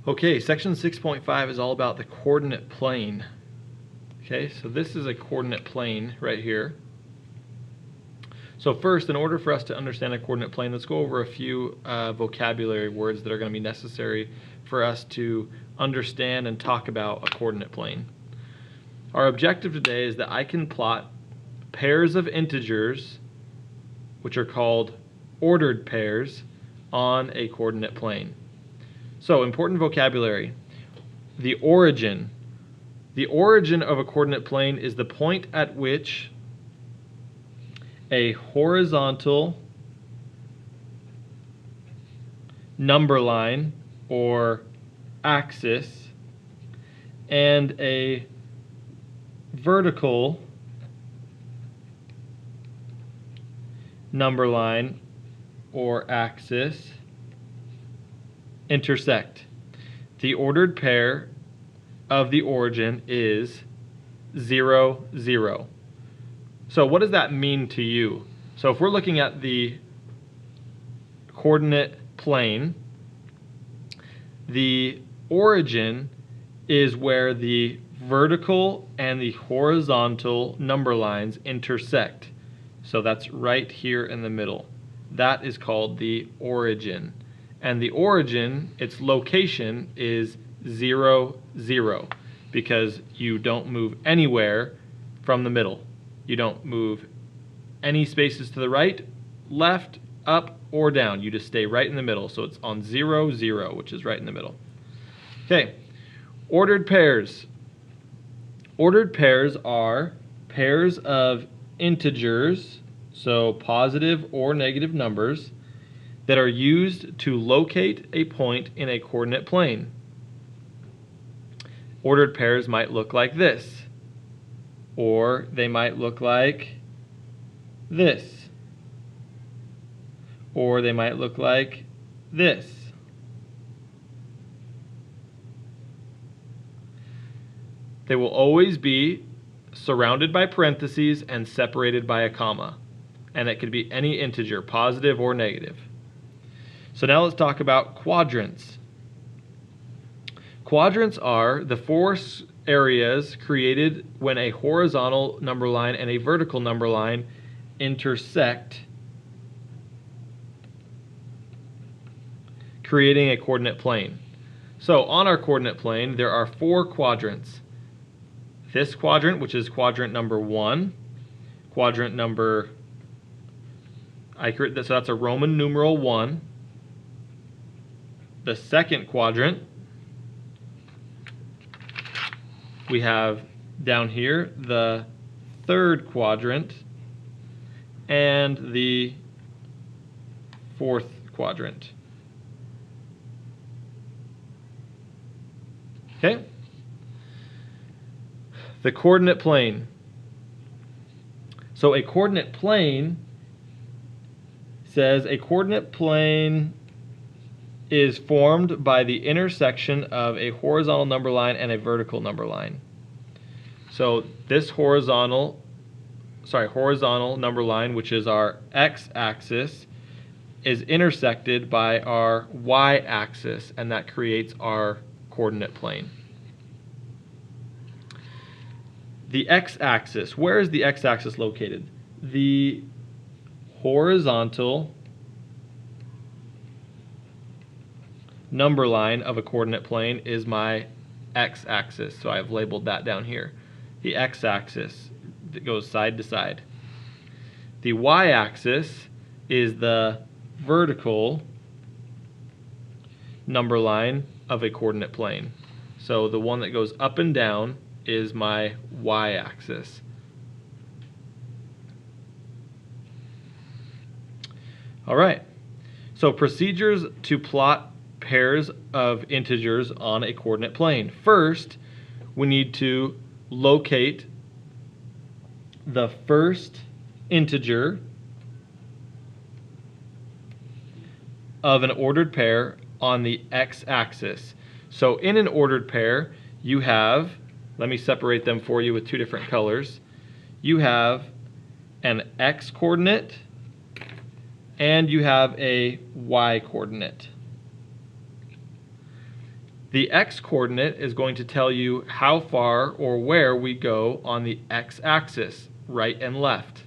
Okay, section 6.5 is all about the coordinate plane. Okay, so this is a coordinate plane right here. So first, in order for us to understand a coordinate plane, let's go over a few vocabulary words that are going to be necessary for us to understand and talk about a coordinate plane. Our objective today is that I can plot pairs of integers, which are called ordered pairs, on a coordinate plane. So, important vocabulary. The origin. The origin of a coordinate plane is the point at which a horizontal number line or axis and a vertical number line or axis intersect. The ordered pair of the origin is 0, 0. So what does that mean to you? So if we're looking at the coordinate plane, the origin is where the vertical and the horizontal number lines intersect. So that's right here in the middle. That is called the origin. And the origin, its location is 0, 0, because you don't move anywhere from the middle. You don't move any spaces to the right, left, up, or down. You just stay right in the middle. So it's on 0, 0, which is right in the middle. Okay, ordered pairs. Ordered pairs are pairs of integers, so positive or negative numbers, that are used to locate a point in a coordinate plane. Ordered pairs might look like this, or they might look like this, or they might look like this. They will always be surrounded by parentheses and separated by a comma, and it could be any integer, positive or negative. So now let's talk about quadrants. Quadrants are the four areas created when a horizontal number line and a vertical number line intersect, creating a coordinate plane. So on our coordinate plane, there are four quadrants. This quadrant, which is quadrant number 1, quadrant number, so that's a Roman numeral 1. The second quadrant, we have down here the third quadrant and the fourth quadrant. Okay? The coordinate plane. So a coordinate plane says a coordinate plane is formed by the intersection of a horizontal number line and a vertical number line. So this horizontal number line, which is our x-axis, is intersected by our y-axis, and that creates our coordinate plane. The x-axis, where is the x-axis located? The horizontal number line of a coordinate plane is my x-axis, so I've labeled that down here. The x-axis that goes side to side. The y-axis is the vertical number line of a coordinate plane. So the one that goes up and down is my y-axis. All right, so procedures to plot pairs of integers on a coordinate plane. First, we need to locate the first integer of an ordered pair on the x-axis. So in an ordered pair, you have, let me separate them for you with two different colors. You have an x-coordinate and you have a y-coordinate. The x-coordinate is going to tell you how far or where we go on the x-axis, right and left.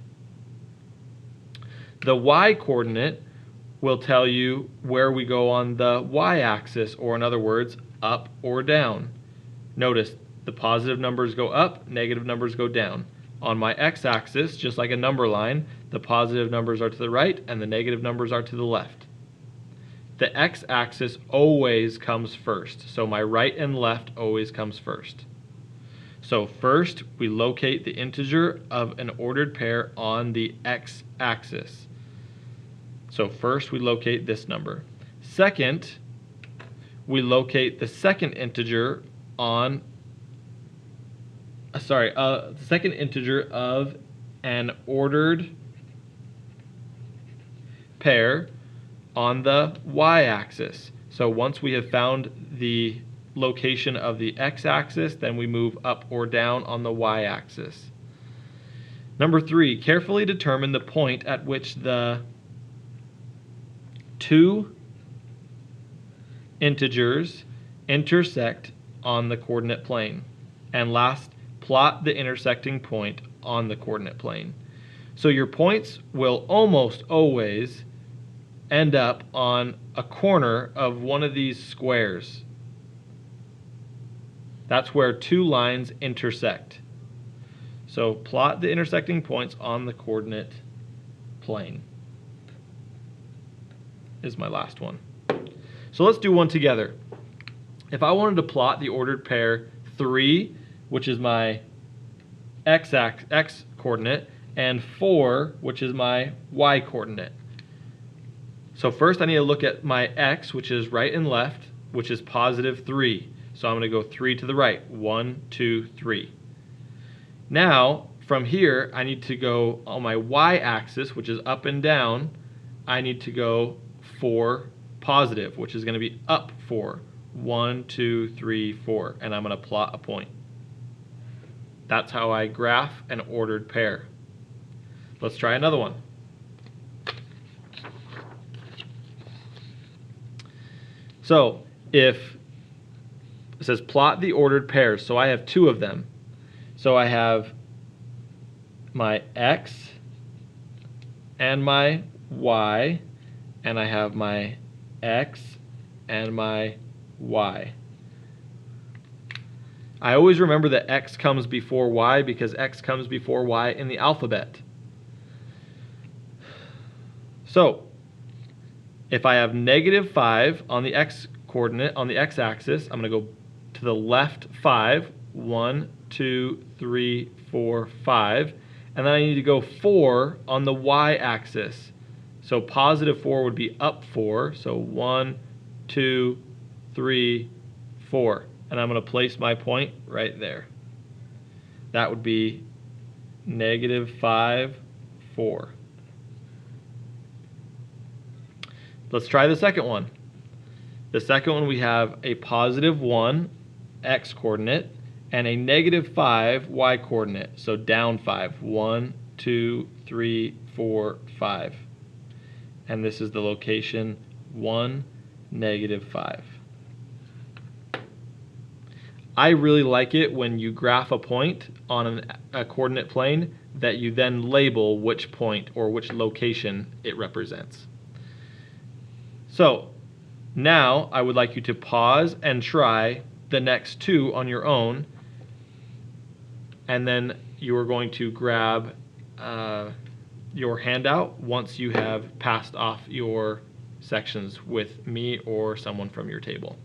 The y-coordinate will tell you where we go on the y-axis, or in other words, up or down. Notice the positive numbers go up, negative numbers go down. On my x-axis, just like a number line, the positive numbers are to the right and the negative numbers are to the left. The x-axis always comes first, so my right and left always comes first. So first, we locate the integer of an ordered pair on the x-axis. So first, we locate this number. Second, we locate the second integer on the second integer of an ordered pair on the y-axis. So once we have found the location of the x-axis, then we move up or down on the y-axis. Number 3, carefully determine the point at which the two integers intersect on the coordinate plane. And last, plot the intersecting point on the coordinate plane. So your points will almost always end up on a corner of one of these squares. That's where two lines intersect. So plot the intersecting points on the coordinate plane is my last one. So let's do one together. If I wanted to plot the ordered pair 3, which is my x coordinate, and 4, which is my y coordinate. So first I need to look at my x, which is right and left, which is positive 3. So I'm going to go 3 to the right. 1, 2, 3. Now, from here, I need to go on my y-axis, which is up and down. I need to go 4 positive, which is going to be up 4. 1, 2, 3, 4. And I'm going to plot a point. That's how I graph an ordered pair. Let's try another one. So if it says plot the ordered pairs, so I have 2 of them. So I have my x and my y, and I have my x and my y. I always remember that x comes before y because x comes before y in the alphabet. So if I have negative 5 on the x coordinate, on the x-axis, I'm going to go to the left 5. 1, 2, 3, 4, 5. And then I need to go 4 on the y-axis. So positive 4 would be up 4. So 1, 2, 3, 4. And I'm going to place my point right there. That would be negative 5, 4. Let's try the second one. The second one, we have a positive 1 x coordinate and a negative 5 y coordinate. So down 5. 1, 2, 3, 4, 5. And this is the location 1, negative 5. I really like it when you graph a point on a coordinate plane that you then label which point or which location it represents. So now I would like you to pause and try the next 2 on your own, and then you are going to grab your handout once you have passed off your sections with me or someone from your table.